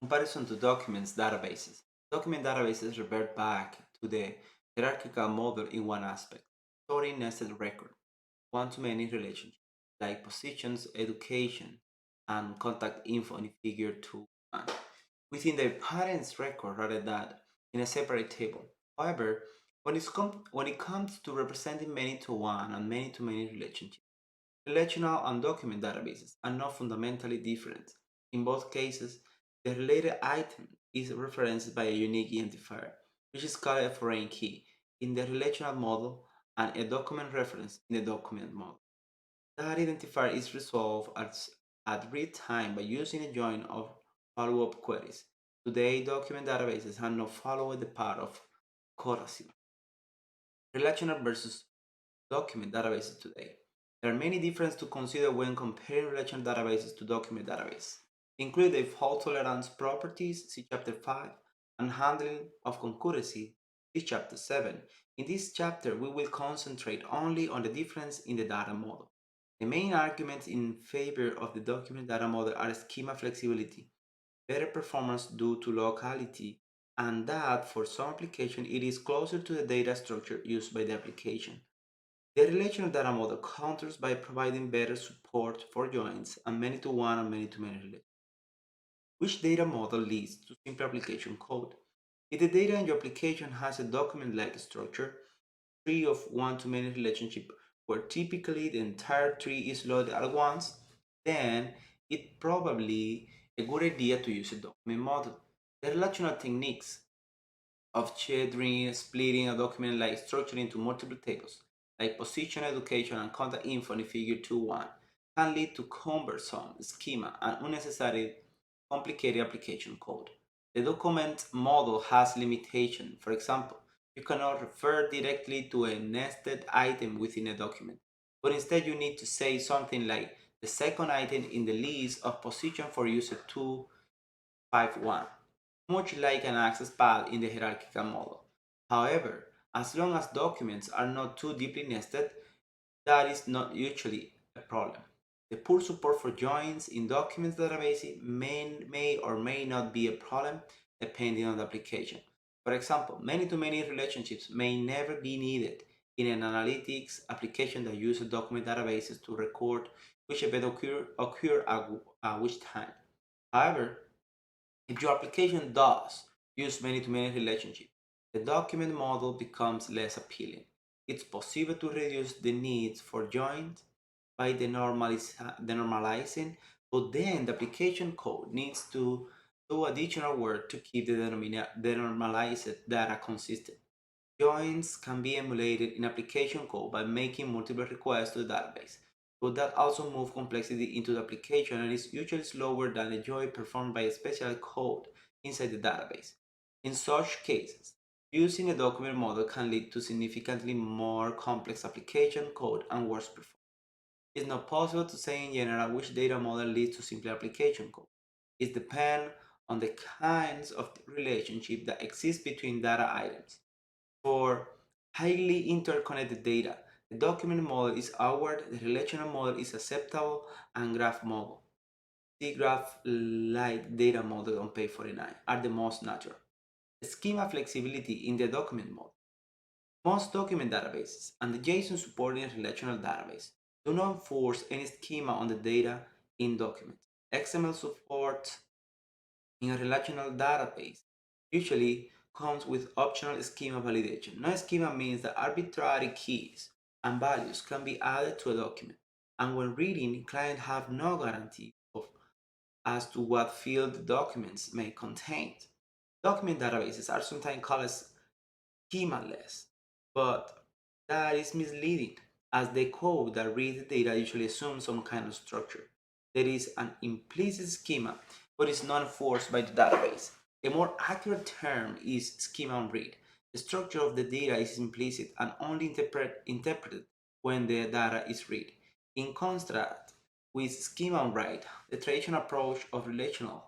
Comparison to documents databases. Document databases revert back to the hierarchical model in one aspect, storing nested record, one-to-many relationships, like positions, education, and contact info in figure 2.1 within the parent's record rather than in a separate table. However, when it comes to representing many-to-one and many-to-many relationships, relational and document databases are not fundamentally different. In both cases, the related item is referenced by a unique identifier, which is called a foreign key in the relational model and a document reference in the document model. That identifier is resolved at read time by using a join of follow-up queries. Today, document databases have not followed the path of Corazon. Relational versus document databases today. There are many differences to consider when comparing relational databases to document databases, including the fault tolerance properties, see Chapter 5, and handling of concurrency, see Chapter 7. In this chapter, we will concentrate only on the difference in the data model. The main arguments in favor of the document data model are schema flexibility, better performance due to locality, and that for some application it is closer to the data structure used by the application. The relational data model counters by providing better support for joins and many-to-one and many-to-many relations. Which data model leads to simple application code? If the data in your application has a document-like structure, tree of one-to-many relationship, where typically the entire tree is loaded at once, then it's probably a good idea to use a document model. The relational techniques of shading, splitting a document like structure into multiple tables, like position, education, and contact info in figure 2.1, can lead to cumbersome schema and unnecessary complicated application code. The document model has limitations. For example, you cannot refer directly to a nested item within a document, but instead you need to say something like the second item in the list of position for user 251, much like an access path in the hierarchical model. However, as long as documents are not too deeply nested, that is not usually a problem. The poor support for joins in documents databases may or may not be a problem depending on the application. For example, many-to-many relationships may never be needed in an analytics application that uses document databases to record which event occur at which time. However, if your application does use many-to-many relationships, the document model becomes less appealing. It's possible to reduce the needs for joins by denormalizing, but then the application code needs to do additional work to keep the denormalized data consistent. Joins can be emulated in application code by making multiple requests to the database, but that also moves complexity into the application and is usually slower than a join performed by a special code inside the database. In such cases, using a document model can lead to significantly more complex application code and worse performance. It's not possible to say in general which data model leads to simpler application code. It depends on the kinds of relationship that exist between data items. For highly interconnected data, the document model is awkward, the relational model is acceptable, and graph model, the graph-like data model on page 49 are the most natural. Schema flexibility in the document model. Most document databases and the JSON supporting relational database do not enforce any schema on the data in documents. XML support in a relational database usually comes with optional schema validation. No schema means that arbitrary keys and values can be added to a document, and when reading, clients have no guarantee as to what field the documents may contain. Document databases are sometimes called schemaless, but that is misleading, as the code that reads the data usually assumes some kind of structure. There is an implicit schema, but it's not enforced by the database. A more accurate term is schema on read. The structure of the data is implicit and only interpreted when the data is read. In contrast with schema on write, the traditional approach of relational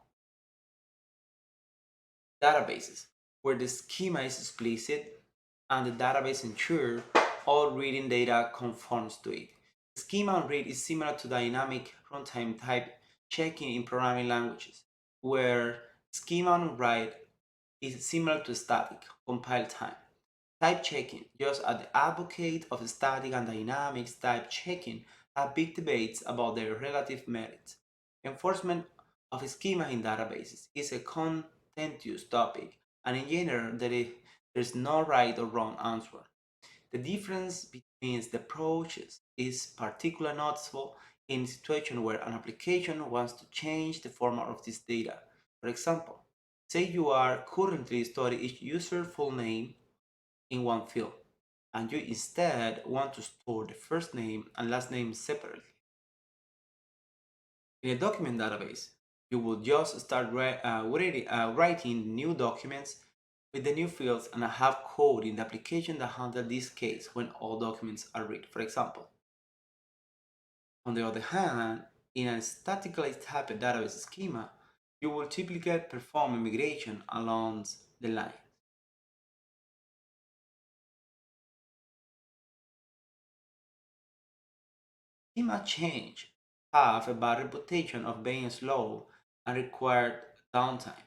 databases, where the schema is explicit and the database ensures all reading data conforms to it. The schema on read is similar to dynamic runtime type checking in programming languages, where Schema on write is similar to static compile time. Type checking, just as the advocate of static and dynamics type checking have big debates about their relative merits. Enforcement of schema in databases is a contentious topic, and in general, there's no right or wrong answer. The difference between the approaches is particularly noticeable in situations where an application wants to change the format of this data. For example, say you are currently storing each user full name in one field, and you instead want to store the first name and last name separately. In a document database, you will just start writing new documents with the new fields and have code in the application that handle this case when all documents are read, for example. On the other hand, in a statically typed database schema, you will typically perform a migration along the line. Schema change have a bad reputation of being slow and require downtime.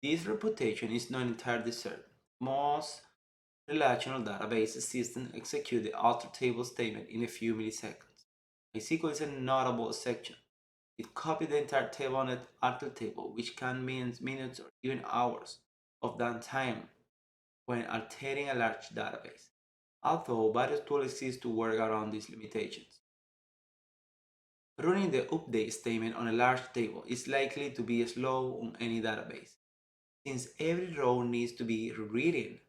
This reputation is not entirely deserved. Most relational database systems execute the alter table statement in a few milliseconds. MySQL is a notable exception. It copies the entire table on an alter table, which can mean minutes or even hours of downtime when altering a large database, although various tools exist to work around these limitations. Running the update statement on a large table is likely to be slow on any database, since every row needs to be rewritten.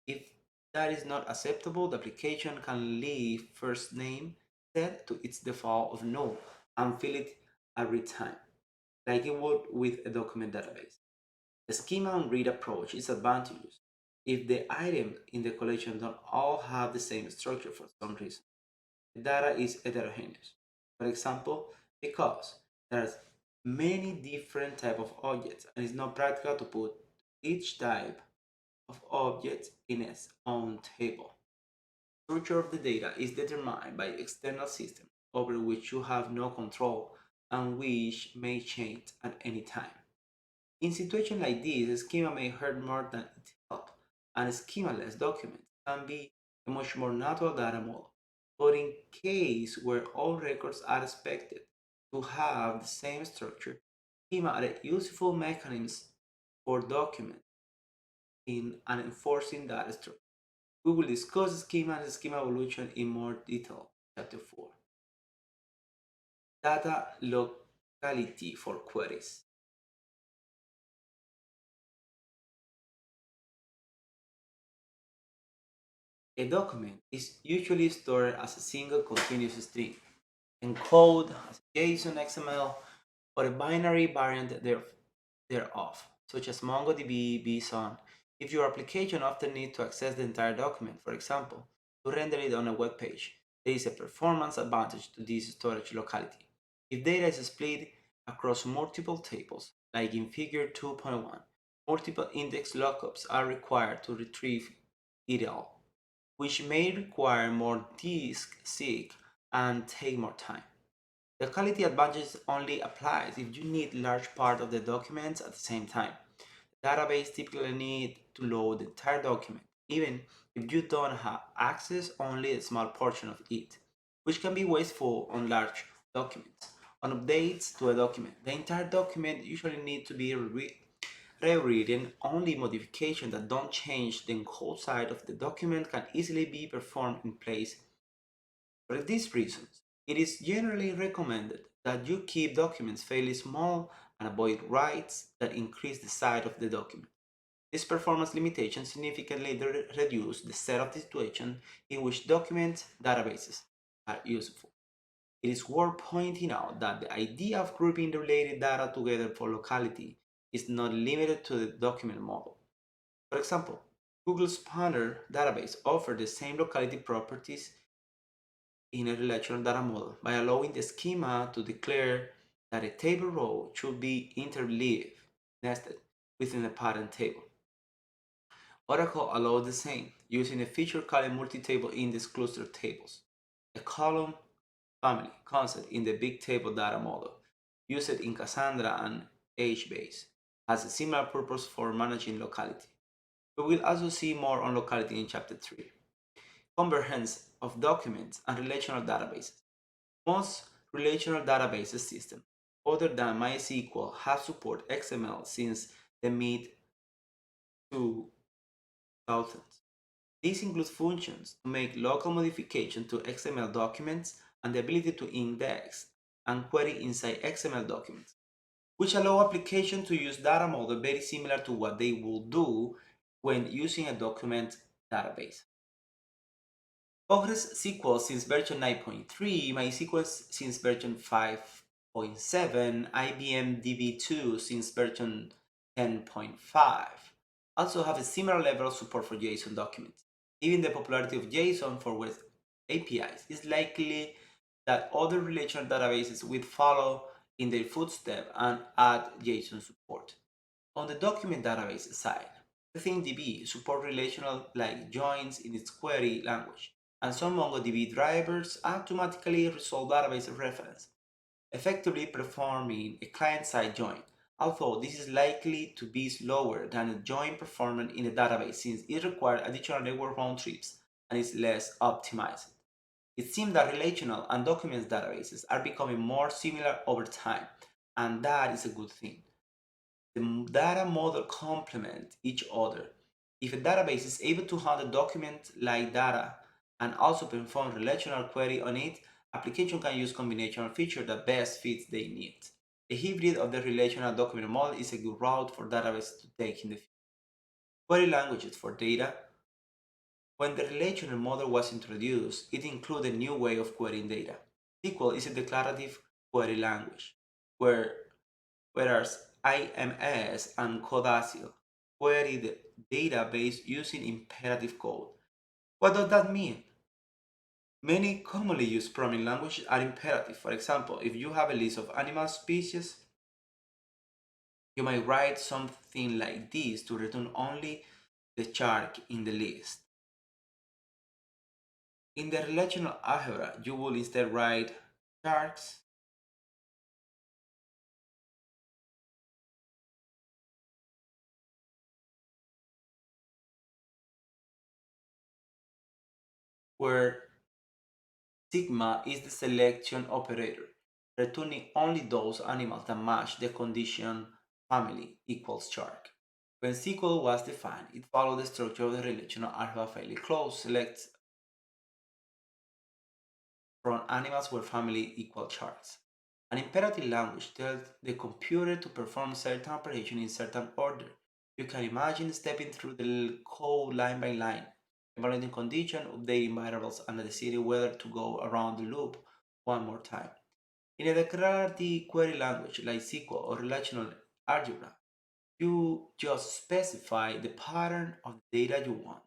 If that is not acceptable, the application can leave first name set to its default of no and fill it every time, like it would with a document database. The schema and read approach is advantageous if the items in the collection don't all have the same structure for some reason. The data is heterogeneous. For example, because there's many different type of objects and it's not practical to put each type of object in its own table. Structure of the data is determined by external systems over which you have no control and which may change at any time. In situations like this, a schema may hurt more than it helps, and schemaless documents can be a much more natural data model. But in case where all records are expected to have the same structure, schema are a useful mechanism for documenting and enforcing that structure. We will discuss schema and schema evolution in more detail in Chapter 4. Data locality for queries. A document is usually stored as a single continuous string, encoded as JSON, XML, or a binary variant thereof, such as MongoDB, BSON. If your application often needs to access the entire document, for example, to render it on a web page, there is a performance advantage to this storage locality. If data is split across multiple tables, like in Figure 2.1, multiple index lookups are required to retrieve it all, which may require more disk seek and take more time. The quality advantage only applies if you need large part of the documents at the same time. The database typically needs to load the entire document, even if you don't have access only a small portion of it, which can be wasteful on large documents. On updates to a document, the entire document usually needs to be rewritten. Only modifications that don't change the code side of the document can easily be performed in place. For these reasons, it is generally recommended that you keep documents fairly small and avoid writes that increase the size of the document. This performance limitation significantly reduces the set of situations in which document databases are useful. It is worth pointing out that the idea of grouping the related data together for locality is not limited to the document model. For example, Google's Spanner database offers the same locality properties in a relational data model by allowing the schema to declare that a table row should be interleaved, nested within a parent table. Oracle allows the same, using a feature called multi-table index cluster tables, a column family concept in the big table data model, used in Cassandra and HBase. has a similar purpose for managing locality. We will also see more on locality in Chapter 3. Convergence of documents and relational databases. Most relational database systems, other than MySQL, have support XML since the mid 2000s. This includes functions to make local modifications to XML documents and the ability to index and query inside XML documents, which allow applications to use data model very similar to what they will do when using a document database. PostgreSQL since version 9.3, MySQL since version 5.7, IBM DB2 since version 10.5 also have a similar level of support for JSON documents. Given the popularity of JSON for web APIs, it's likely that other relational databases will follow in their footsteps and add JSON support. On the document database side, DB support relational like joins in its query language, and some MongoDB drivers automatically resolve database reference, effectively performing a client-side join, although this is likely to be slower than a join performed in a database since it requires additional network round trips and is less optimized. It seems that relational and documents databases are becoming more similar over time, and that is a good thing. The data model complement each other. If a database is able to handle document-like data and also perform relational query on it, application can use combinational feature that best fits their needs. A hybrid of the relational document model is a good route for databases to take in the future. Query languages for data. When the relational model was introduced, it included a new way of querying data. SQL is a declarative query language, whereas IMS and Codacil query the database using imperative code. What does that mean? Many commonly used programming languages are imperative. For example, if you have a list of animal species, you might write something like this to return only the shark in the list. In the relational algebra, you will instead write sharks where sigma is the selection operator, returning only those animals that match the condition family equals shark. When SQL was defined, it followed the structure of the relational algebra fairly close. Select from animals where family equals sharks. An imperative language tells the computer to perform certain operation in certain order. You can imagine stepping through the code line by line, evaluating condition, updating variables, and deciding whether to go around the loop one more time. In a declarative query language like SQL or relational algebra, you just specify the pattern of data you want,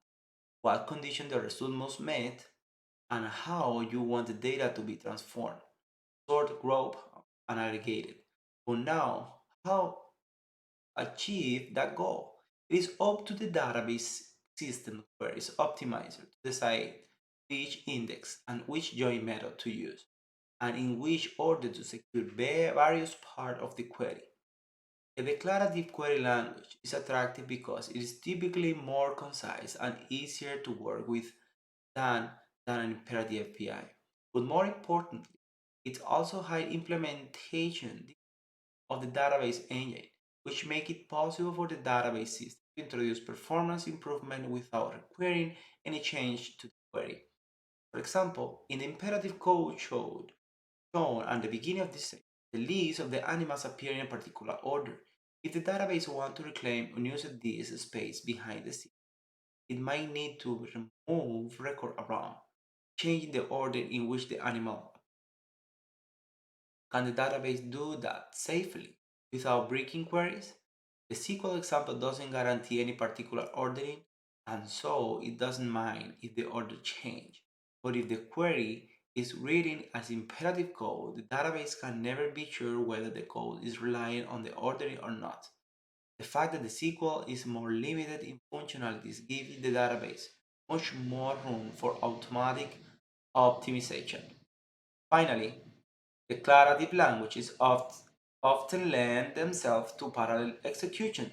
what condition the result must meet, and how you want the data to be transformed, stored, grouped, and aggregated. But now, how achieve that goal? It is up to the database system queries optimizer to decide which index and which join method to use, and in which order to secure various parts of the query. A declarative query language is attractive because it is typically more concise and easier to work with than, than an imperative API. But more importantly, it also high implementation of the database engine, which make it possible for the database system to introduce performance improvement without requiring any change to the query. For example, in the imperative code shown at the beginning of this section, the list of the animals appear in a particular order. If the database wants to reclaim unused disk space behind the scene, it might need to remove record around, changing the order in which the animal. Can the database do that safely without breaking queries? The SQL example doesn't guarantee any particular ordering, and so it doesn't mind if the order change. But if the query is written as imperative code, the database can never be sure whether the code is relying on the ordering or not. The fact that the SQL is more limited in functionalities gives the database much more room for automatic optimization. Finally, declarative languages often lend themselves to parallel execution.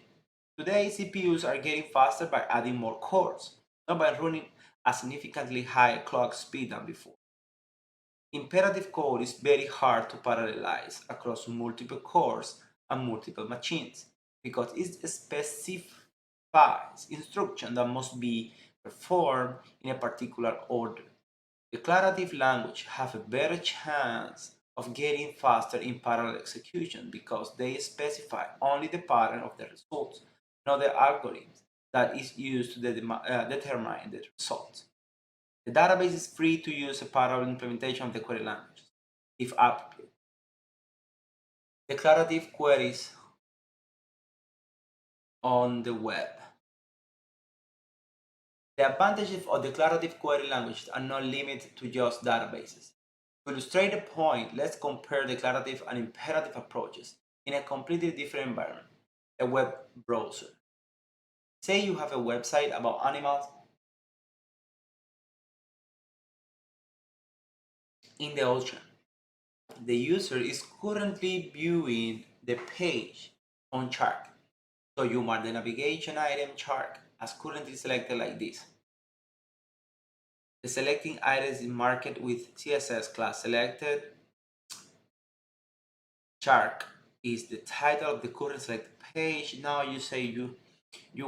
Today, CPUs are getting faster by adding more cores, not by running a significantly higher clock speed than before. Imperative code is very hard to parallelize across multiple cores and multiple machines because it specifies instructions that must be performed in a particular order. Declarative language have a better chance of getting faster in parallel execution because they specify only the pattern of the results, not the algorithms that is used to determine the results. The database is free to use a parallel implementation of the query language, if appropriate. Declarative queries on the web. The advantages of declarative query languages are not limited to just databases. To illustrate the point, let's compare declarative and imperative approaches in a completely different environment, a web browser. Say you have a website about animals in the ocean. The user is currently viewing the page on Shark. So you mark the navigation item Shark as currently selected like this. The selecting items is marked with CSS class selected. Shark is the title of the current selected page. Now you say you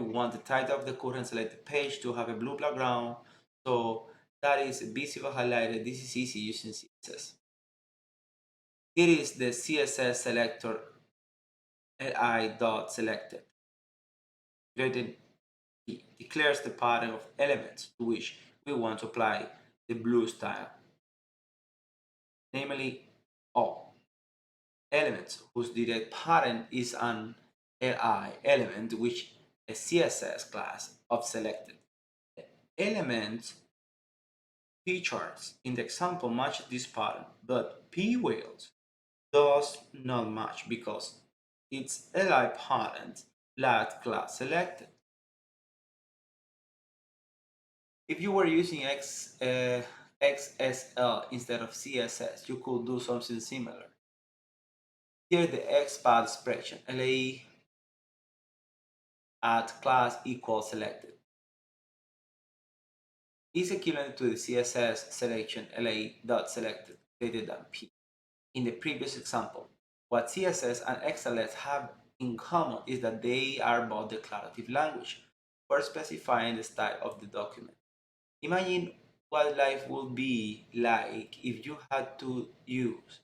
want the title of the current selected page to have a blue background. So that is visible highlighted. This is easy using CSS. Here is the CSS selector li.selected. It declares the pattern of elements to which we want to apply the blue style, namely all elements whose direct parent is an li element which a CSS class of selected. The elements p charts in the example match this pattern, but p whales does not match because its li parent lacked class selected. If you were using XSL instead of CSS, you could do something similar. Here the XPath expression, LA at class equals selected, is equivalent to the CSS selection LA.selected greater than P. In the previous example, what CSS and XLS have in common is that they are both declarative language for specifying the style of the document. Imagine what life would be like if you had to use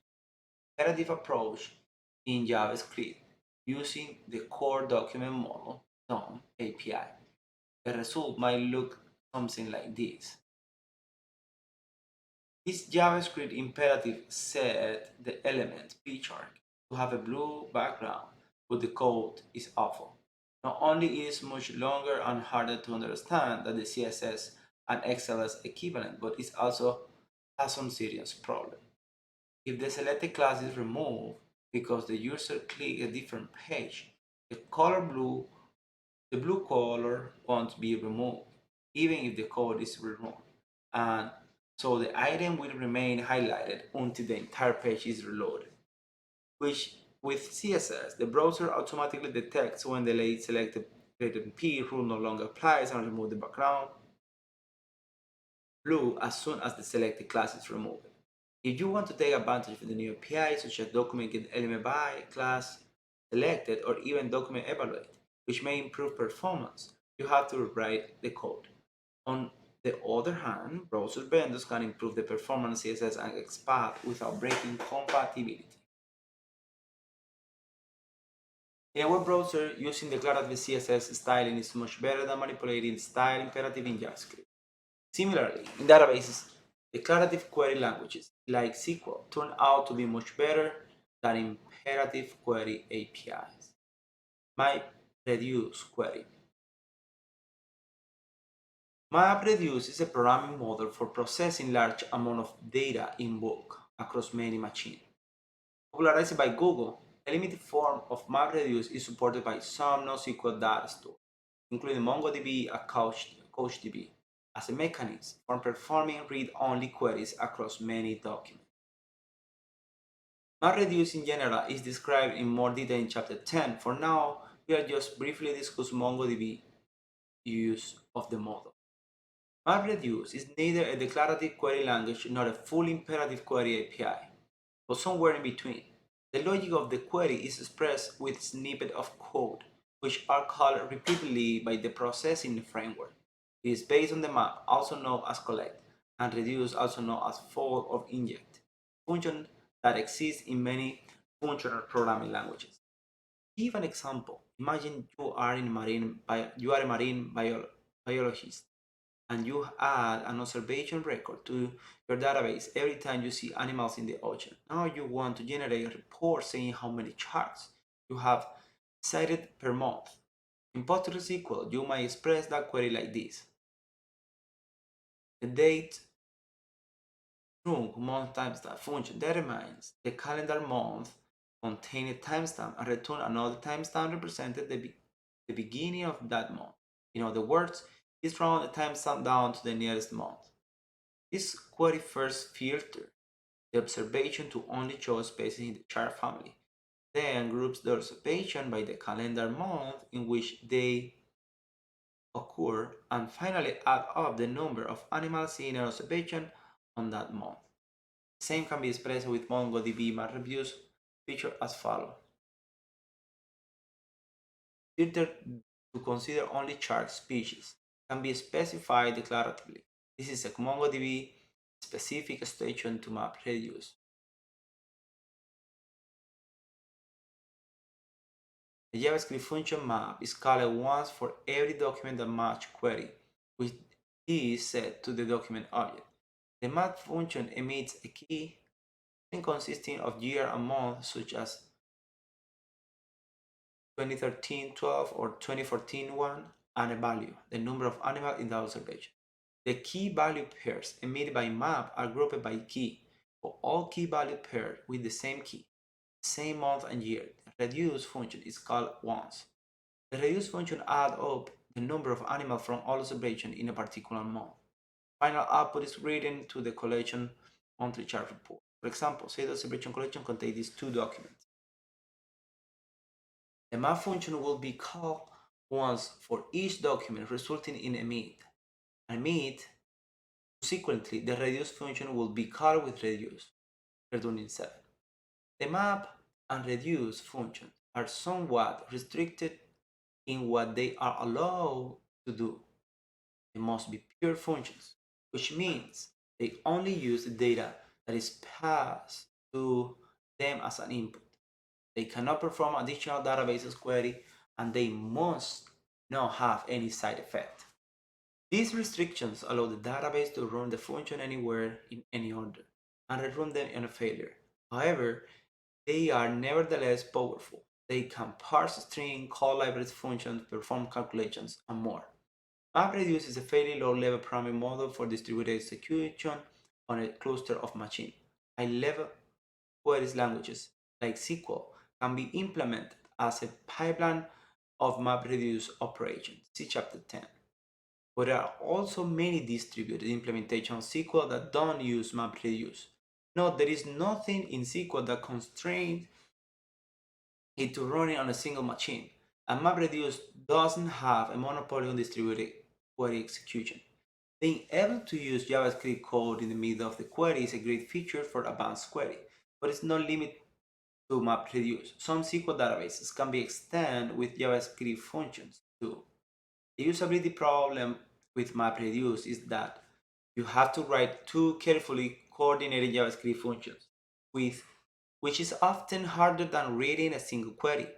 iterative approach in JavaScript using the core document model DOM API. The result might look something like this. This JavaScript imperative set the element pchart to have a blue background, but the code is awful. Not only is it much longer and harder to understand than the CSS and XLS equivalent, but it also has some serious problem. If the selected class is removed because the user clicked a different page, the blue color won't be removed, even if the code is removed. And so the item will remain highlighted until the entire page is reloaded. Which with CSS, the browser automatically detects when the late selected P rule no longer applies and remove the background blue as soon as the selected class is removed. If you want to take advantage of the new APIs such as document get element by class selected or even document evaluate, which may improve performance, you have to rewrite the code. On the other hand, browser vendors can improve the performance CSS and XPath without breaking compatibility. In a web browser, using declarative CSS styling is much better than manipulating style imperative in JavaScript. Similarly, in databases, declarative query languages like SQL turn out to be much better than imperative query APIs. MapReduce query. MapReduce is a programming model for processing large amount of data in bulk across many machines. Popularized by Google, a limited form of MapReduce is supported by some NoSQL data stores, including MongoDB and CouchDB, as a mechanism for performing read-only queries across many documents. MapReduce in general is described in more detail in chapter 10. For now, we are just briefly discuss MongoDB use of the model. MapReduce is neither a declarative query language nor a full imperative query API, but somewhere in between. The logic of the query is expressed with snippets of code, which are called repeatedly by the processing framework. It is based on the map, also known as collect, and reduce, also known as fold or inject, function that exists in many functional programming languages. Give an example. Imagine you are a biologist and you add an observation record to your database every time you see animals in the ocean. Now you want to generate a report saying how many sharks you have sighted per month. In PostgreSQL, you might express that query like this. The date trunc month timestamp function determines the calendar month contain a timestamp and return another timestamp represented the beginning of that month. In other words, it rounds the timestamp down to the nearest month. This query first filters the observation to only show spaces in the chart family, then groups the observation by the calendar month in which they occur, and finally add up the number of animals seen in observation on that month. The same can be expressed with MongoDB MapReduce feature as follows. Filter to consider only shark species can be specified declaratively. This is a MongoDB specific extension to MapReduce. The JavaScript function map is called once for every document that match query, which is set to the document object. The map function emits a key consisting of year and month, such as 2013 12 or 2014 1, and a value, the number of animals in the observation. The key value pairs emitted by map are grouped by key. For all key value pairs with the same key, same month and year, the reduce function is called once. The reduce function adds up the number of animals from all observations in a particular month. Final output is written to the collection monthly chart report. For example, say the observation collection contains these two documents. The map function will be called once for each document, resulting in emit. Emit, subsequently, the reduce function will be called with reduce, returning 7. The map and reduce functions are somewhat restricted in what they are allowed to do. They must be pure functions, which means they only use the data that is passed to them as an input. They cannot perform additional databases query, and they must not have any side effect. These restrictions allow the database to run the function anywhere in any order and rerun them on a failure. However, they are nevertheless powerful. They can parse string, call libraries functions, perform calculations, and more. MapReduce is a fairly low-level programming model for distributed execution on a cluster of machines. High-level queries languages like SQL can be implemented as a pipeline of MapReduce operations. See Chapter 10. But there are also many distributed implementations of SQL that don't use MapReduce. Note there is nothing in SQL that constrains it to running on a single machine, and MapReduce doesn't have a monopoly on distributed query execution. Being able to use JavaScript code in the middle of the query is a great feature for advanced query, but it's not limited to MapReduce. Some SQL databases can be extended with JavaScript functions too. The usability problem with MapReduce is that you have to write two carefully coordinated JavaScript functions, which is often harder than reading a single query.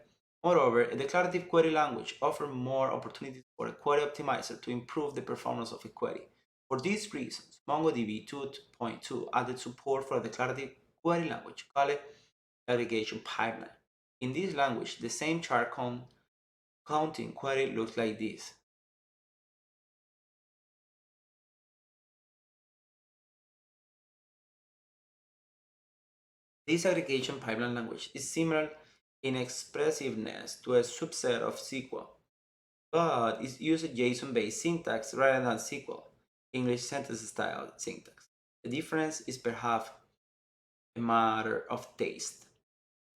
Moreover, a declarative query language offers more opportunities for a query optimizer to improve the performance of a query. For these reasons, MongoDB 2.2 added support for a declarative query language called aggregation pipeline. In this language, the same chart counting query looks like this. This aggregation pipeline language is similar in expressiveness to a subset of SQL, but it uses JSON-based syntax rather than SQL, English sentence-style syntax. The difference is perhaps a matter of taste.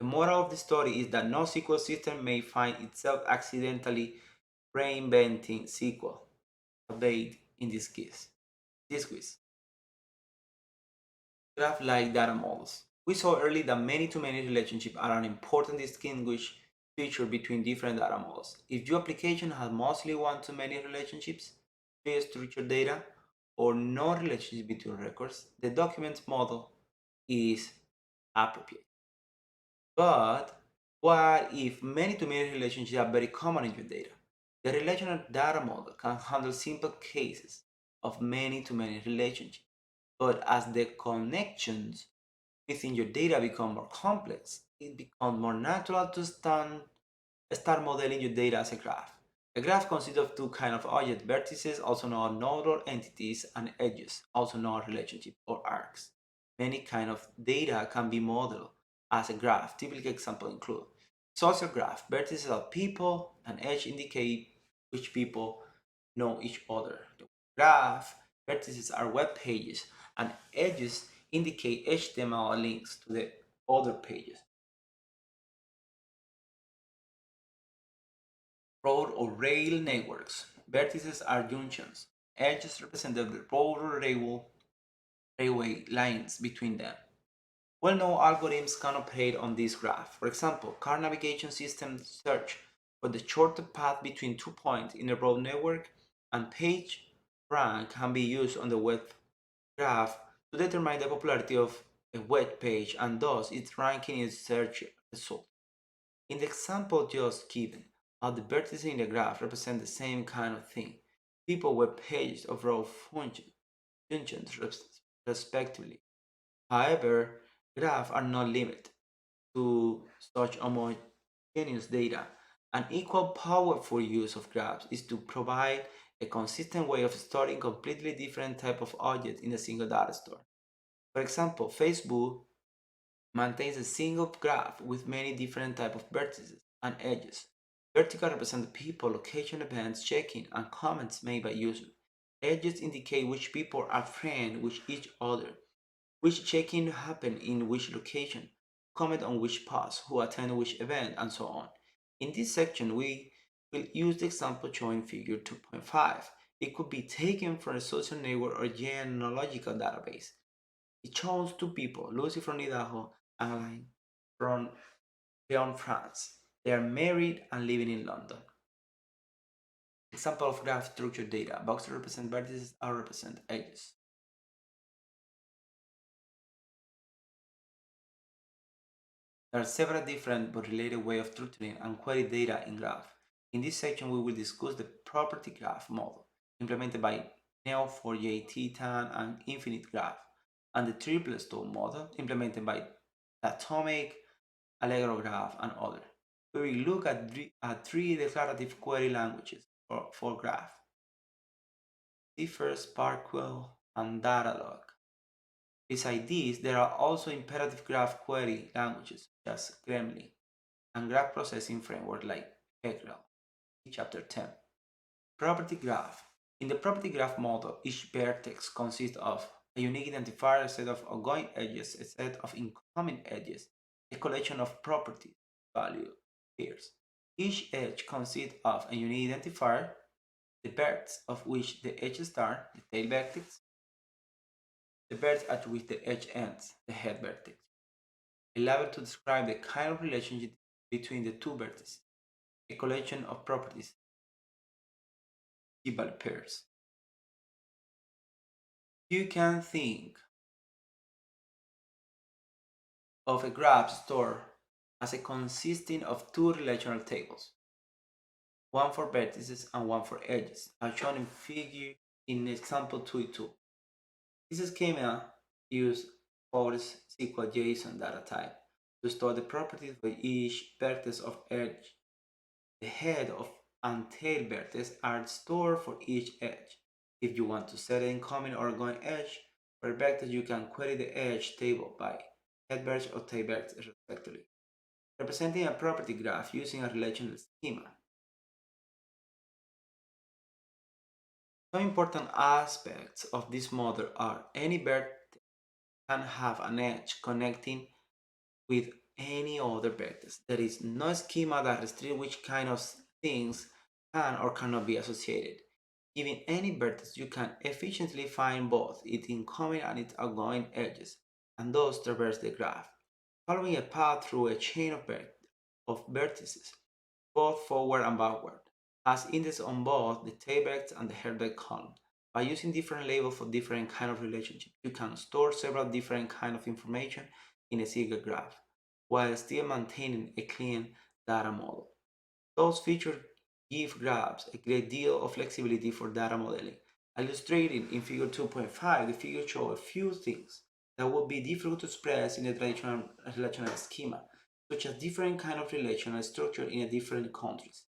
The moral of the story is that no SQL system may find itself accidentally reinventing SQL, obeyed in this case. This quiz. Graph-like data models. We saw earlier that many-to-many relationships are an important distinguish feature between different data models. If your application has mostly one-to-many relationships, clear structured data, or no relationship between records, the document model is appropriate. But what if many-to-many relationships are very common in your data? The relational data model can handle simple cases of many-to-many relationships, but as the connections within your data become more complex, it becomes more natural to start modeling your data as a graph. A graph consists of two kinds of objects, vertices, also known as nodal entities, and edges, also known as relationships or arcs. Many kinds of data can be modeled as a graph. Typical examples include social graph, vertices are people, and edge indicate which people know each other. The graph, vertices are web pages, and edges indicate HTML links to the other pages. Road or rail networks. Vertices are junctions. Edges represent the road or railway lines between them. Well-known algorithms can operate on this graph. For example, car navigation systems search for the shortest path between 2 points in a road network, and page rank can be used on the web graph to determine the popularity of a web page and thus its ranking in search results. In the example just given, all the vertices in the graph represent the same kind of thing. People web pages of row functions respectively. However, graphs are not limited to such homogeneous data. An equal powerful use of graphs is to provide a consistent way of storing completely different type of objects in a single data store. For example, Facebook maintains a single graph with many different types of vertices and edges. Vertical represent the people, location, events, check-in, and comments made by users. Edges indicate which people are friends with each other, which check-in happened in which location, comment on which post, who attended which event, and so on. In this section, we will use the example shown in figure 2.5. It could be taken from a social network or genealogical database. It shows two people, Lucy from Idaho and Alain from Lyon, France. They are married and living in London. Example of graph structure data. Boxes represent vertices, R represent edges. There are several different but related ways of structuring and query data in graph. In this section, we will discuss the property graph model implemented by Neo4j, Tan, and Infinite Graph, and the triple store model implemented by Datomic, Allegro Graph, and others. We will look at three declarative query languages for graph: Cipher, SparkQuell, and Datalog. Besides these, there are also imperative graph query languages such as Gremlin and graph processing framework like Peckrel in Chapter 10. Property graph. In the property graph model, each vertex consists of a unique identifier, a set of outgoing edges, a set of incoming edges, a collection of property value pairs. Each edge consists of a unique identifier, the vertex of which the edge starts, the tail vertex, the vertex at which the edge ends, the head vertex. A label to describe the kind of relationship between the two vertices, a collection of properties, value pairs. You can think of a graph store as a consisting of two relational tables, one for vertices and one for edges, as shown in figure in example 2.2. This schema uses PostgreSQL JSON data type to store the properties for each vertex of edge. The head of and tail vertex are stored for each edge. If you want to set an incoming or outgoing edge for a vertex, you can query the edge table by head vertex or tail vertex respectively, representing a property graph using a relational schema. Some important aspects of this model are any vertex can have an edge connecting with any other vertex. There is no schema that restricts which kind of things can or cannot be associated. Given any vertex, you can efficiently find both its incoming and its outgoing edges, and thus traverse the graph, following a path through a chain of vertices, both forward and backward, has index on both the tailbacks and the headback column. By using different labels for different kind of relationships, you can store several different kind of information in a single graph, while still maintaining a clean data model. Those features give graphs a great deal of flexibility for data modeling. Illustrated in Figure 2.5, the figure shows a few things that would be difficult to express in a traditional relational schema, such as different kind of relational structure in different countries.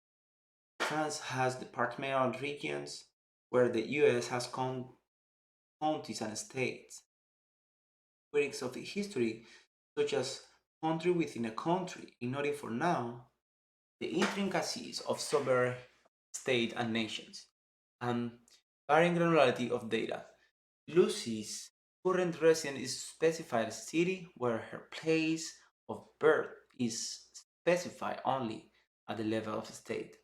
France has departmental regions, where the US has counties and states. Critics of history, such as country within a country, ignoring for now the intricacies of sovereign state and nations, and varying granularity of data. Lucy's current residence is specified as city, where her place of birth is specified only at the level of state.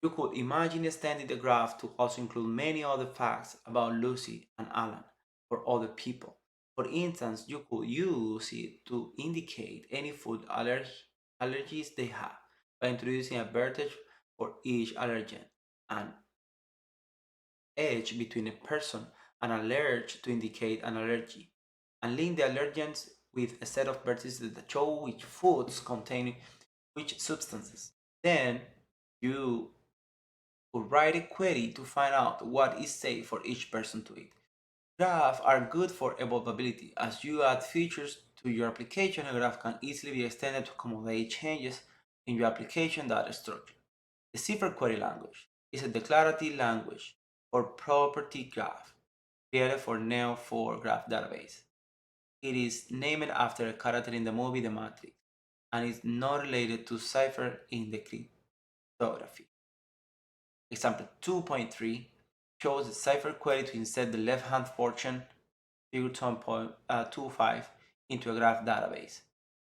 You could imagine extending the graph to also include many other facts about Lucy and Alan or other people. For instance, you could use it to indicate any food allergies they have by introducing a vertex for each allergen, an edge between a person and an allergen to indicate an allergy, and link the allergens with a set of vertices that show which foods contain which substances. Then you could write a query to find out what is safe for each person to eat. Graphs are good for evolvability. As you add features to your application, a graph can easily be extended to accommodate changes in your application data structure. The Cipher query language is a declarative language for property graph created for Neo4 graph database. It is named after a character in the movie The Matrix and is not related to Cipher in the cryptography. Example 2.3 shows the cipher query to insert the left-hand portion, figure 2.25, into a graph database.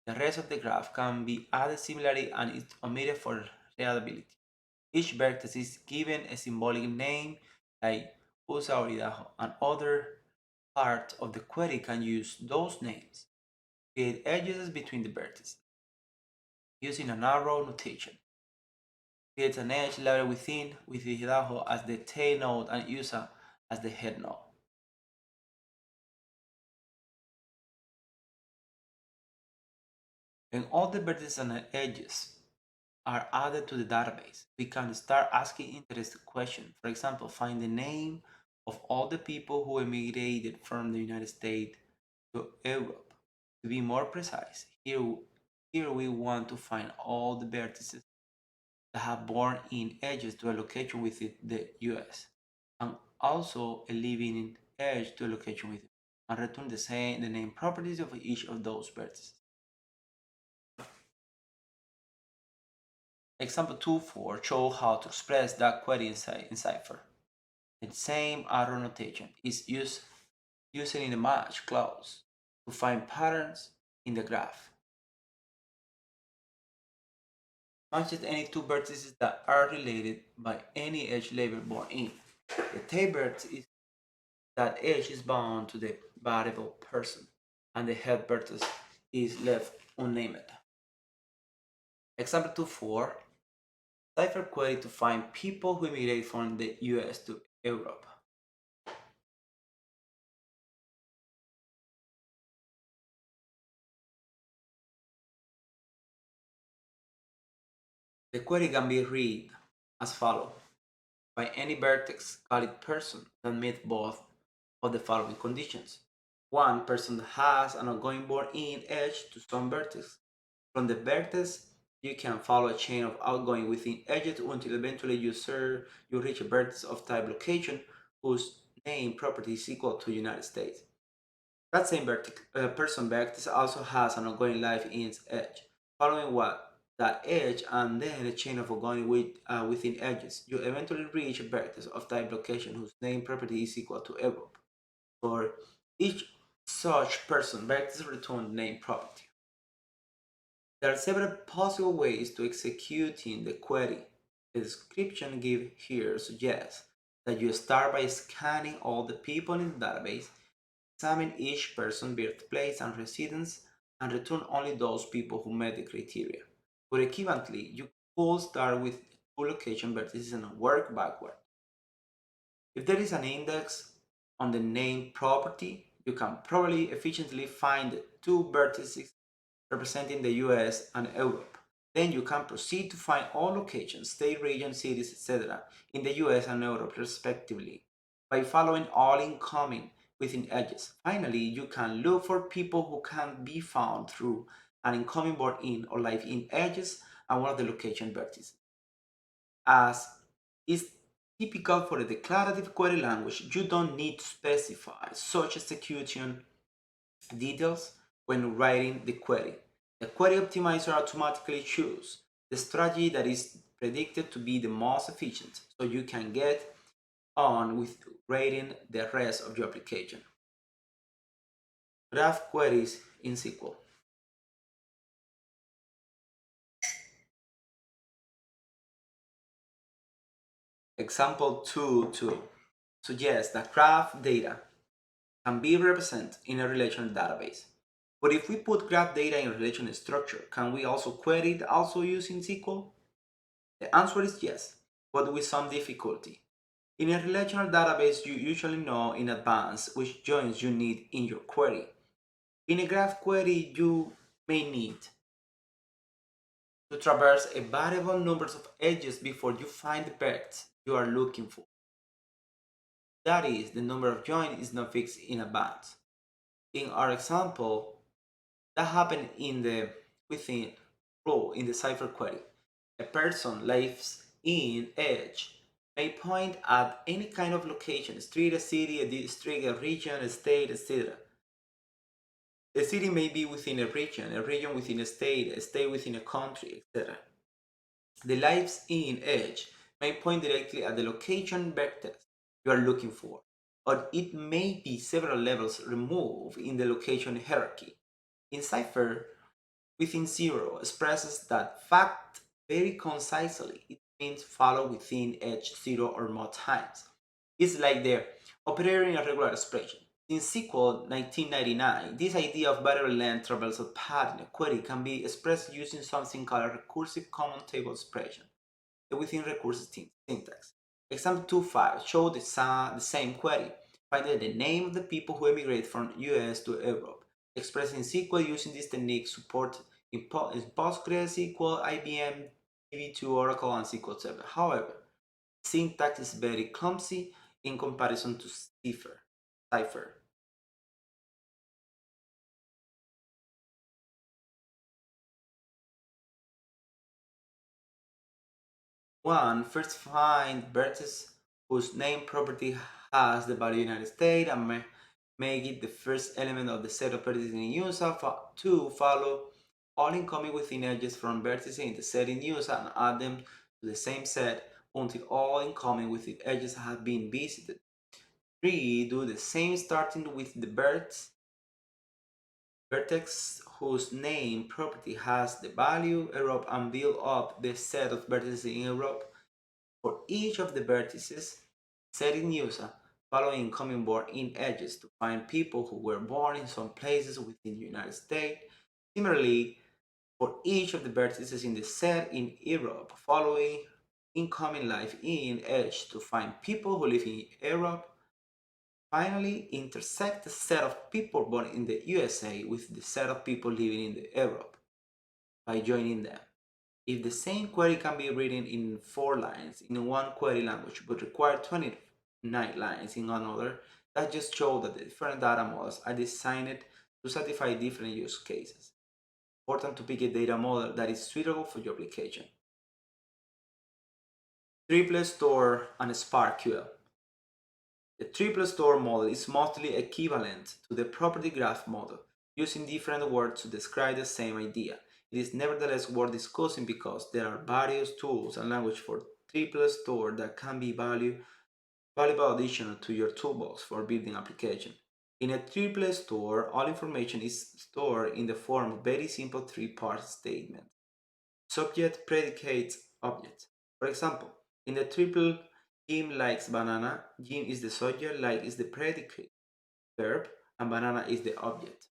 The rest of the graph can be added similarly and is omitted for readability. Each vertex is given a symbolic name like USA or Idaho, and other parts of the query can use those names. Create edges between the vertices using an arrow notation. Create an edge layer within, with Idaho as the tail node and USA as the head node. When all the vertices and edges are added to the database, we can start asking interesting questions. For example, find the name of all the people who emigrated from the United States to Europe. To be more precise, here we want to find all the vertices that have born in edges to a location within the US, and also a leaving edge to a location within, and return the name properties of each of those vertices. Example 2.4 shows how to express that query in Cipher. The same arrow notation is used in the match clause to find patterns in the graph. Matches any two vertices that are related by any edge label born in. The tail vertex is that edge is bound to the variable person, and the head vertex is left unnamed. Example 2.4 Cipher query to find people who immigrate from the US to Europe. The query can be read as follows. By any vertex, call it person that meets both of the following conditions. One, person has an ongoing born-in edge to some vertex. From the vertex, you can follow a chain of outgoing within edges until eventually you reach a vertex of type location whose name property is equal to United States. That same person vertex also has an ongoing life in its edge. Following what that edge and then a chain of ongoing within edges, you eventually reach a vertex of type location whose name property is equal to Europe. For each such person vertex return name property. There are several possible ways to executing the query. The description given here suggests that you start by scanning all the people in the database, examine each person's birthplace and residence, and return only those people who met the criteria. But equivalently, you could start with two location vertices and work backward. If there is an index on the name property, you can probably efficiently find the two vertices representing the US and Europe. Then you can proceed to find all locations, state, region, cities, etc. in the US and Europe respectively by following all incoming within edges. Finally, you can look for people who can be found through an incoming board in or live in edges and one of the location vertices. As is typical for a declarative query language, you don't need to specify such execution details when writing the query. The query optimizer automatically chooses the strategy that is predicted to be the most efficient, so you can get on with writing the rest of your application. Graph queries in SQL. Example 2.2 suggests that graph data can be represented in a relational database. But if we put graph data in a relational structure, can we also query it also using SQL? The answer is yes, but with some difficulty. In a relational database, you usually know in advance which joins you need in your query. In a graph query, you may need to traverse a variable numbers of edges before you find the paths you are looking for. That is, the number of joins is not fixed in advance. In our example, that happened in the within row in the cipher query. A person lives in edge may point at any kind of location, street, a city, a district, a region, a state, etc. A city may be within a region within a state within a country, etc. The lives in edge may point directly at the location vector you are looking for, or it may be several levels removed in the location hierarchy. In Cipher, within zero expresses that fact very concisely. It means follow within edge zero or more times. It's like the operating a regular expression. In SQL 1999, this idea of variable length traversal path in a query can be expressed using something called a recursive common table expression, the within recursive syntax. Example 2.5 show the same query, finding the name of the people who emigrated from US to Europe. Expressing SQL using this technique supported in PostgreSQL, IBM, DB2, Oracle, and SQL Server. However, syntax is very clumsy in comparison to Cipher. One, first find vertex whose name property has the value United States and make it the first element of the set of vertices in use. 2, follow all incoming within edges from vertices in the set in use and add them to the same set until all incoming within edges have been visited. 3, do the same starting with the vertex whose name property has the value Europe and build up the set of vertices in Europe. For each of the vertices, set in user, following incoming board in edges to find people who were born in some places within the United States. Similarly, for each of the vertices in the set in Europe, following incoming live in edge to find people who live in Europe. Finally, intersect the set of people born in the USA with the set of people living in Europe by joining them. If the same query can be written in 4 lines in one query language but require 29 lines in another, that just shows that the different data models are designed to satisfy different use cases. Important to pick a data model that is suitable for your application. Triple store and SparkQL. The triple store model is mostly equivalent to the property graph model, using different words to describe the same idea. It is nevertheless worth discussing because there are various tools and language for triple store that can be valuable addition to your toolbox for building application. In a triple store, all information is stored in the form of very simple three-part statement: subject, predicate, object. For example, in the triple, Jim likes banana, Jim is the subject, like is the predicate verb, and banana is the object.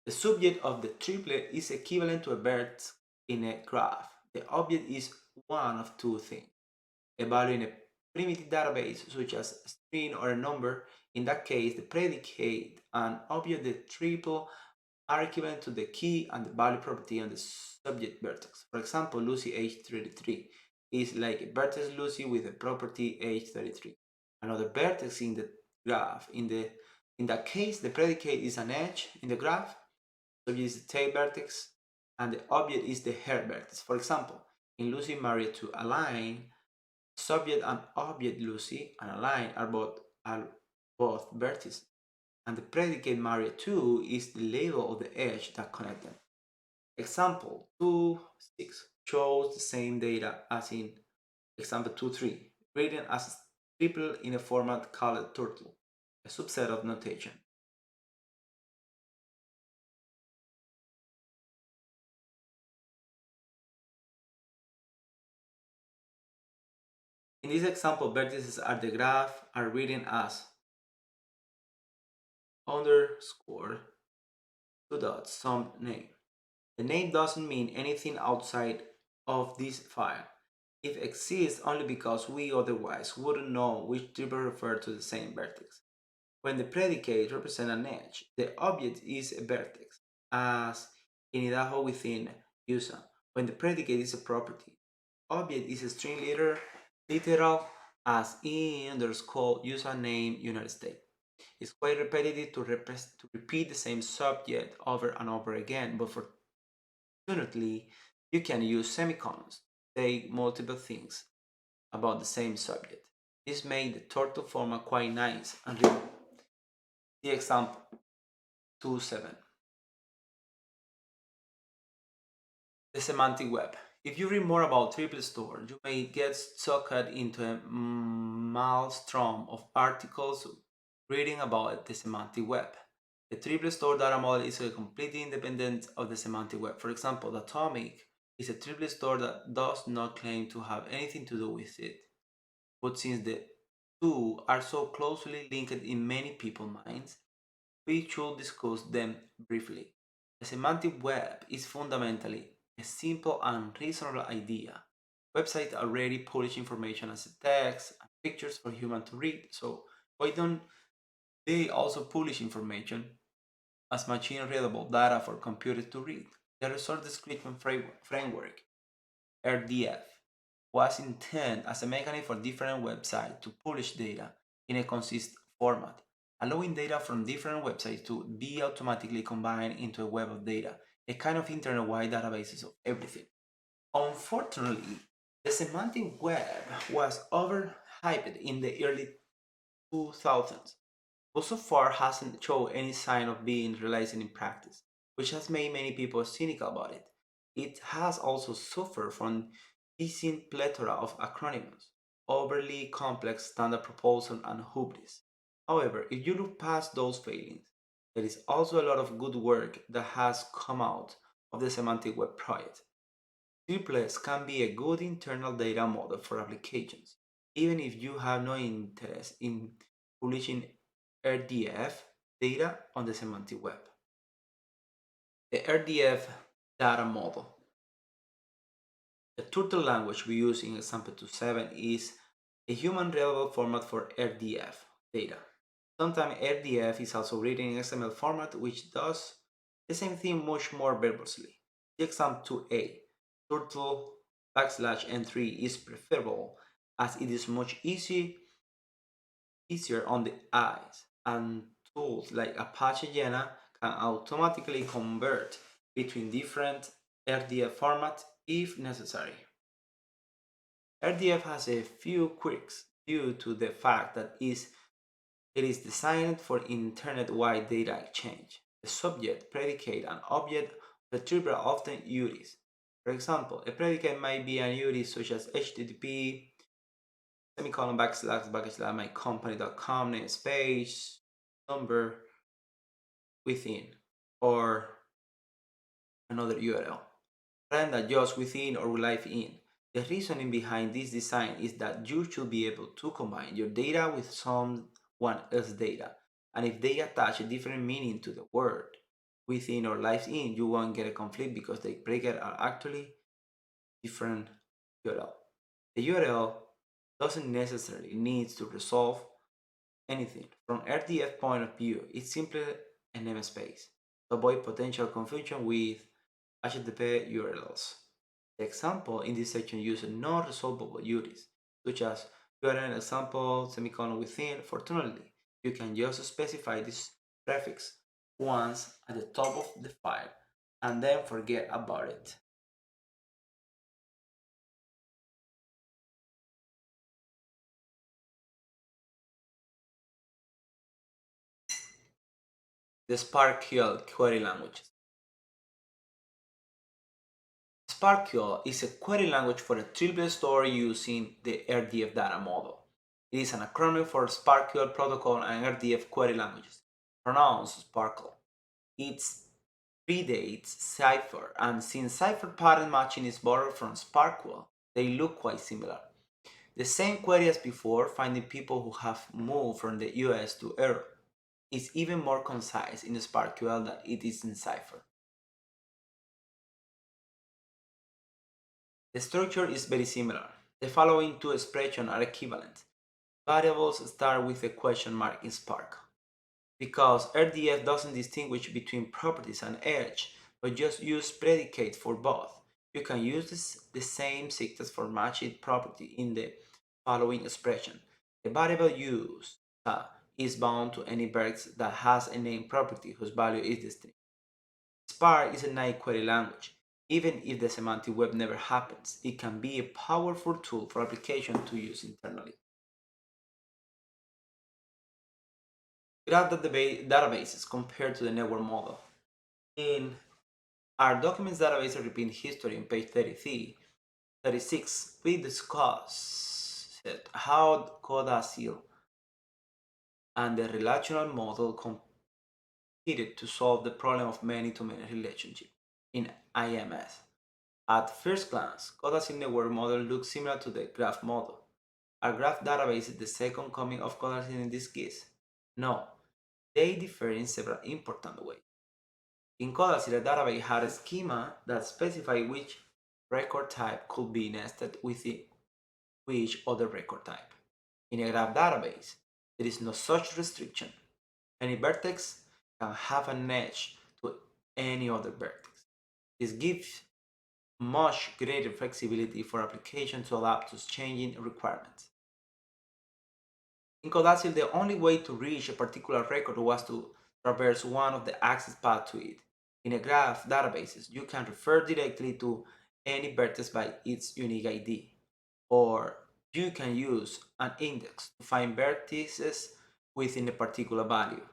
The subject of the triplet is equivalent to a vertex in a graph. The object is one of two things: a value in a primitive database, such as a string or a number. In that case, the predicate and object, the triple, are equivalent to the key and the value property on the subject vertex. For example, Lucy age 33 is like a vertex Lucy with a property age 33. Another vertex in the graph. In that case, the predicate is an edge in the graph, subject is the tail vertex, and the object is the head vertex. For example, in Lucy married to Align, subject and object Lucy and Align are both vertices, and the predicate married to is the label of the edge that connect them. Example 2.6 shows the same data as in example 2.3, written as a triple in a format called turtle, a subset of notation. In this example, vertices are the graph are written as underscore two dots some name. The name doesn't mean anything outside of this file. It exists only because we otherwise wouldn't know which triple refer to the same vertex. When the predicate represents an edge, the object is a vertex, as in Idaho within USA. When the predicate is a property, object is a string literal, as in underscore USA name United States. It's quite repetitive to repeat the same subject over and over again, but fortunately, you can use semicolons to say multiple things about the same subject. This made the turtle format quite nice and real. The example 2.7. The semantic web. If you read more about triple store, you may get sucked into a maelstrom of articles reading about the semantic web. The triple store data model is completely independent of the semantic web. For example, Datomic is a triple store that does not claim to have anything to do with it. But since the two are so closely linked in many people's minds, we should discuss them briefly. The semantic web is fundamentally a simple and reasonable idea. Websites already publish information as a text and pictures for humans to read, so why don't they also publish information as machine readable data for computers to read? The Resource Description Framework, RDF, was intended as a mechanism for different websites to publish data in a consistent format, allowing data from different websites to be automatically combined into a web of data, a kind of internet-wide databases of everything. Unfortunately, the semantic web was overhyped in the early 2000s, but so far hasn't shown any sign of being realized in practice, which has made many people cynical about it. It has also suffered from dizzying plethora of acronyms, overly complex standard proposals, and hubris. However, if you look past those failings, there is also a lot of good work that has come out of the Semantic Web project. Triplex can be a good internal data model for applications, even if you have no interest in publishing RDF data on the semantic web. The RDF data model. The turtle language we use in example 2.7 is a human readable format for RDF data. Sometimes RDF is also written in XML format, which does the same thing much more verbosely. The example 2a, turtle \n3 is preferable as it is much easier on the eyes, and tools like Apache Jena can automatically convert between different RDF formats if necessary. RDF has a few quirks due to the fact that it is designed for internet-wide data exchange. The subject, predicate, and object of the triple are often URIs. For example, a predicate might be an URI such as HTTP semicolon backslash my company.com name space number within or another URL rather than just within or live in. The reasoning behind this design is that you should be able to combine your data with someone else's data. And if they attach a different meaning to the word within or live in, you won't get a conflict because the breakers are actually different URL. The URL doesn't necessarily need to resolve anything. From RDF point of view, it's simply a namespace to avoid potential confusion with HTTP URLs. The example in this section uses non-resolvable URIs, such as URL example semicolon within. Fortunately, you can just specify this prefix once at the top of the file and then forget about it. The SparkQL query languages. SparkQL is a query language for a triple store using the RDF data model. It is an acronym for SparkQL Protocol and RDF query languages, pronounced Sparkle. It predates Cypher, and since Cypher pattern matching is borrowed from SparkQL, they look quite similar. The same query as before, finding people who have moved from the US to Europe, is even more concise in SparkQL than it is in Cypher. The structure is very similar. The following two expressions are equivalent. Variables start with a question mark in Spark. Because RDF doesn't distinguish between properties and edge, but just use predicate for both, you can use the same syntax for matching property in the following expression. The variable used is bound to any vertex that has a name property whose value is distinct. Spark is a nice query language. Even if the semantic web never happens, it can be a powerful tool for application to use internally. Graph databases compared to the network model. In our documents database repeat history on page 33, 36, we discuss how Codacil and the relational model competed to solve the problem of many-to-many relationship in IMS. At first glance, Codacil network model looks similar to the graph model. Our graph database is the second coming of Codacil in this case? No, they differ in several important ways. In Codacil, a database had a schema that specified which record type could be nested within which other record type. In a graph database, there is no such restriction. Any vertex can have an edge to any other vertex. This gives much greater flexibility for application to adapt to changing requirements. In Codacil, the only way to reach a particular record was to traverse one of the access paths to it. In a graph databases, you can refer directly to any vertex by its unique ID, or you can use an index to find vertices within a particular value.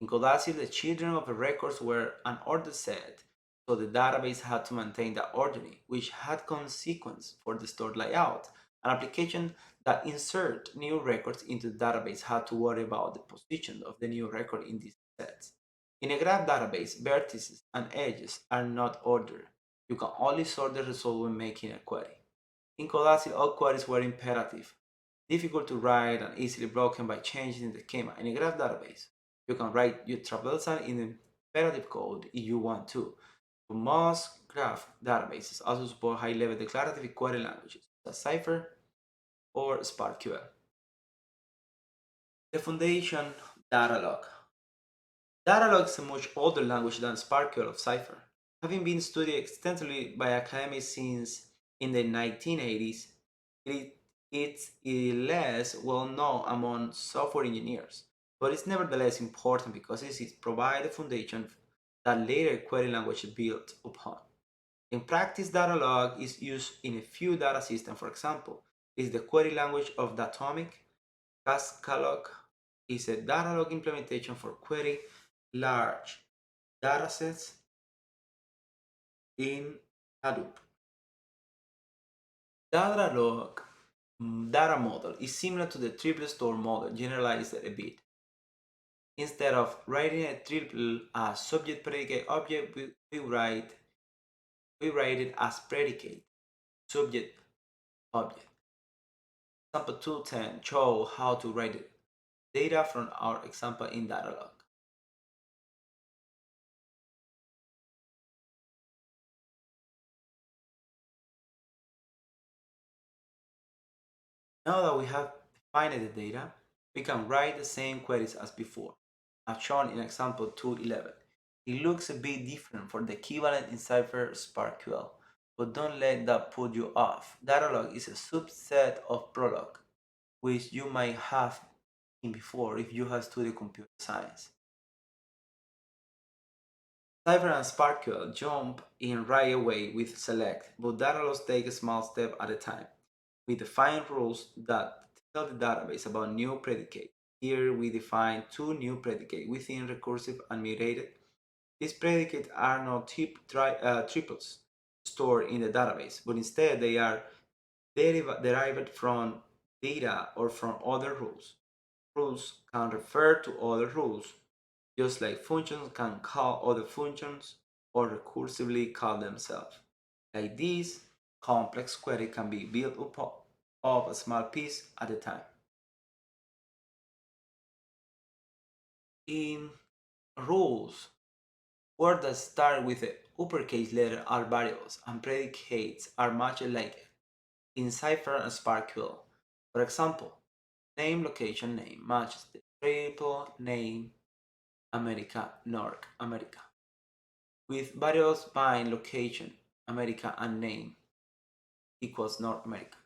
In Codacil, the children of the records were an ordered set, so the database had to maintain that ordering, which had consequences for the stored layout. An application that insert new records into the database had to worry about the position of the new record in these sets. In a graph database, vertices and edges are not ordered. You can only sort the result when making a query. In Codacil, all queries were imperative, difficult to write and easily broken by changing the schema. In a graph database, you can write your traversal in imperative code if you want to. But most graph databases also support high-level declarative query languages, such as Cypher or SparkQL. The foundation Datalog. Datalog is a much older language than SparkQL or Cypher. Having been studied extensively by academics since in the 1980s, it's less well known among software engineers, but it's nevertheless important because it provides the foundation that later query language is built upon. In practice, Datalog is used in a few data systems. For example, is the query language of Datomic. Cascalog is a Datalog implementation for query large datasets in Hadoop. Datalog data model is similar to the triple store model, generalized a bit. Instead of writing a triple as subject predicate object, we write it as predicate subject object. Example 210 show how to write data from our example in Datalog. Now that we have defined the data, we can write the same queries as before, as shown in example 211. It looks a bit different for the equivalent in Cypher SparkQL, but don't let that put you off. Datalog is a subset of Prolog, which you might have seen before if you have studied computer science. Cypher and SparkQL jump in right away with select, but Datalog take a small step at a time. We define rules that tell the database about new predicates. Here we define two new predicates within recursive and mutated. These predicates are not triples stored in the database, but instead they are derived from data or from other rules. Rules can refer to other rules, just like functions can call other functions or recursively call themselves. Like this, complex query can be built up of a small piece at a time. In rules, words that start with the uppercase letter are variables, and predicates are much alike in Cypher and SparkQL. For example, name location name matches the triple name America North America with variables bind location America and name equals North America.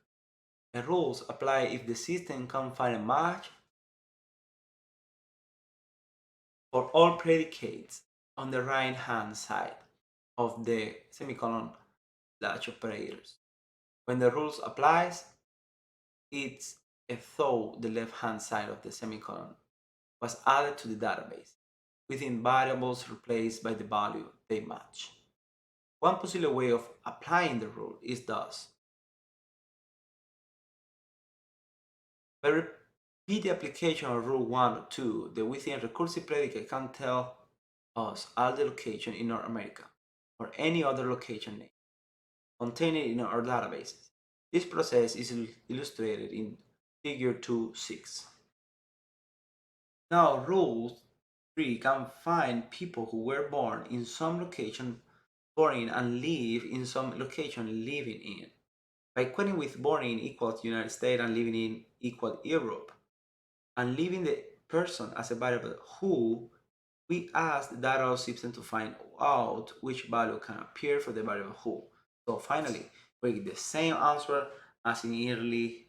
The rules apply if the system can find a match for all predicates on the right hand side of the semicolon slash operators. When the rules applies, it's as though the left hand side of the semicolon was added to the database, within variables replaced by the value they match. One possible way of applying the rule is thus. By repeat the application of rule 1 or 2, the within recursive predicate can tell us all the location in North America or any other location name contained in our databases. This process is illustrated in figure 2.6. Now rule 3 can find people who were born in some location born in and live in some location living in. By querying with born in equals United States and living in equal Europe, and leaving the person as a variable who, we ask the data system to find out which value can appear for the variable who. So finally, we get the same answer as in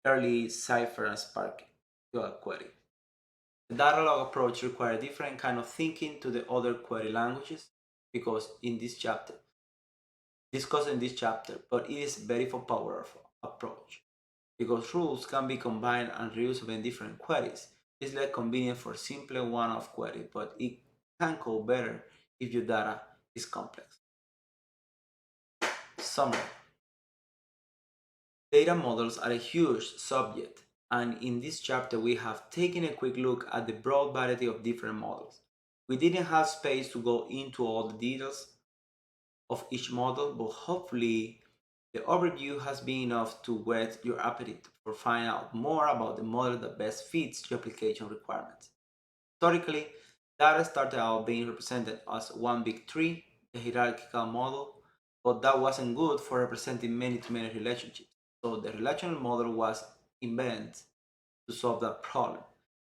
early Cypher and Spark query. The Datalog approach requires a different kind of thinking to the other query languages because in this chapter, discussed in this chapter, but it is very powerful approach because rules can be combined and reused in different queries. It's less convenient for simple one-off query, but it can go better if your data is complex. Summary. Data models are a huge subject, and in this chapter we have taken a quick look at the broad variety of different models. We didn't have space to go into all the details of each model, but hopefully the overview has been enough to whet your appetite for finding out more about the model that best fits your application requirements. Historically, data started out being represented as one big tree, a hierarchical model, but that wasn't good for representing many-to-many relationships. So the relational model was invented to solve that problem.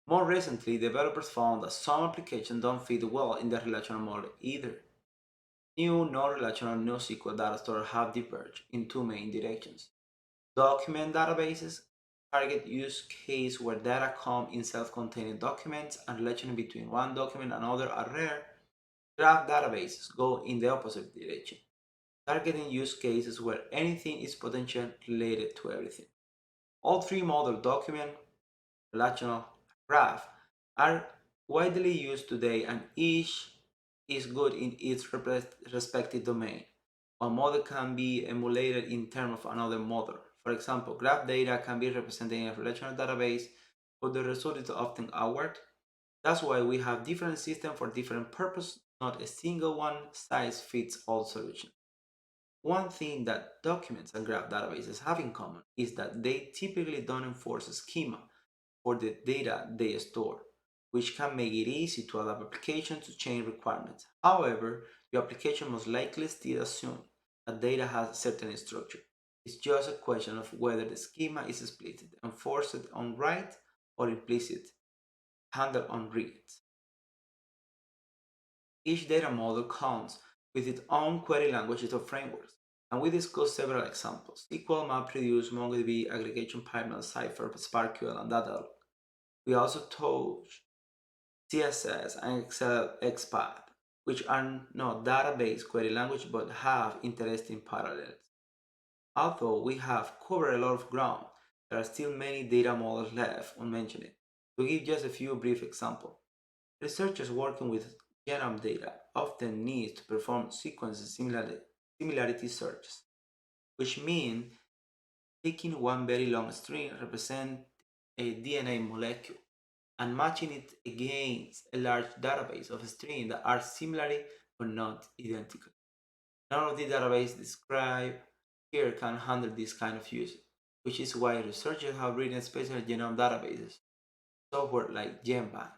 More recently, developers found that some applications don't fit well in the relational model either. New non-relational NoSQL data stores have diverged in two main directions. Document databases target use case where data come in self-contained documents and relations between one document and another are rare. Graph databases go in the opposite direction, targeting use cases where anything is potentially related to everything. All three models, document, relational, graph, are widely used today and each is good in its respective domain. One model can be emulated in terms of another model. For example, graph data can be represented in a relational database, but the result is often awkward. That's why we have different systems for different purposes, not a single one size fits all solution. One thing that documents and graph databases have in common is that they typically don't enforce a schema for the data they store, which can make it easy to adapt applications to change requirements. However, your application must likely still assume that data has a certain structure. It's just a question of whether the schema is explicit, enforced on write, or implicit, handled on read. Each data model comes with its own query languages or frameworks, and we discussed several examples. SQL, MapReduce, MongoDB, Aggregation Pipeline, Cypher, SparkQL, and Datadog. We also touched CSS and Excel XPath, which are not database query language but have interesting parallels. Although we have covered a lot of ground, there are still many data models left unmentioned. To give just a few brief examples, researchers working with genome data often need to perform sequence similarity searches, which mean taking one very long string represents a DNA molecule and matching it against a large database of strings that are similar but not identical. None of the databases described here can handle this kind of use, which is why researchers have written special genome databases, software like GenBank.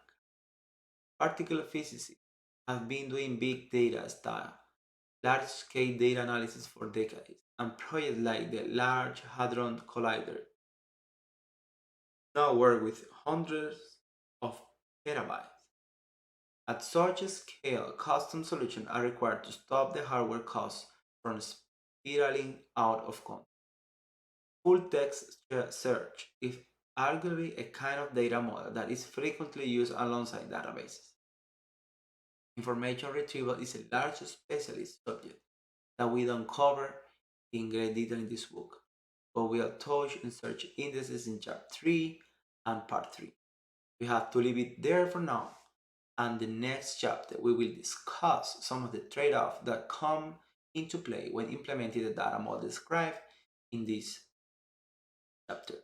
Particle physicists have been doing big data style, large scale data analysis for decades, and projects like the Large Hadron Collider now work with hundreds of petabytes. At such a scale, custom solutions are required to stop the hardware costs from spiraling out of control. Full text search is arguably a kind of data model that is frequently used alongside databases. Information retrieval is a large specialist subject that we don't cover in great detail in this book, but we'll touch on search indices in chapter 3 and part 3. We have to leave it there for now, and the next chapter we will discuss some of the trade-offs that come into play when implementing the data model described in this chapter.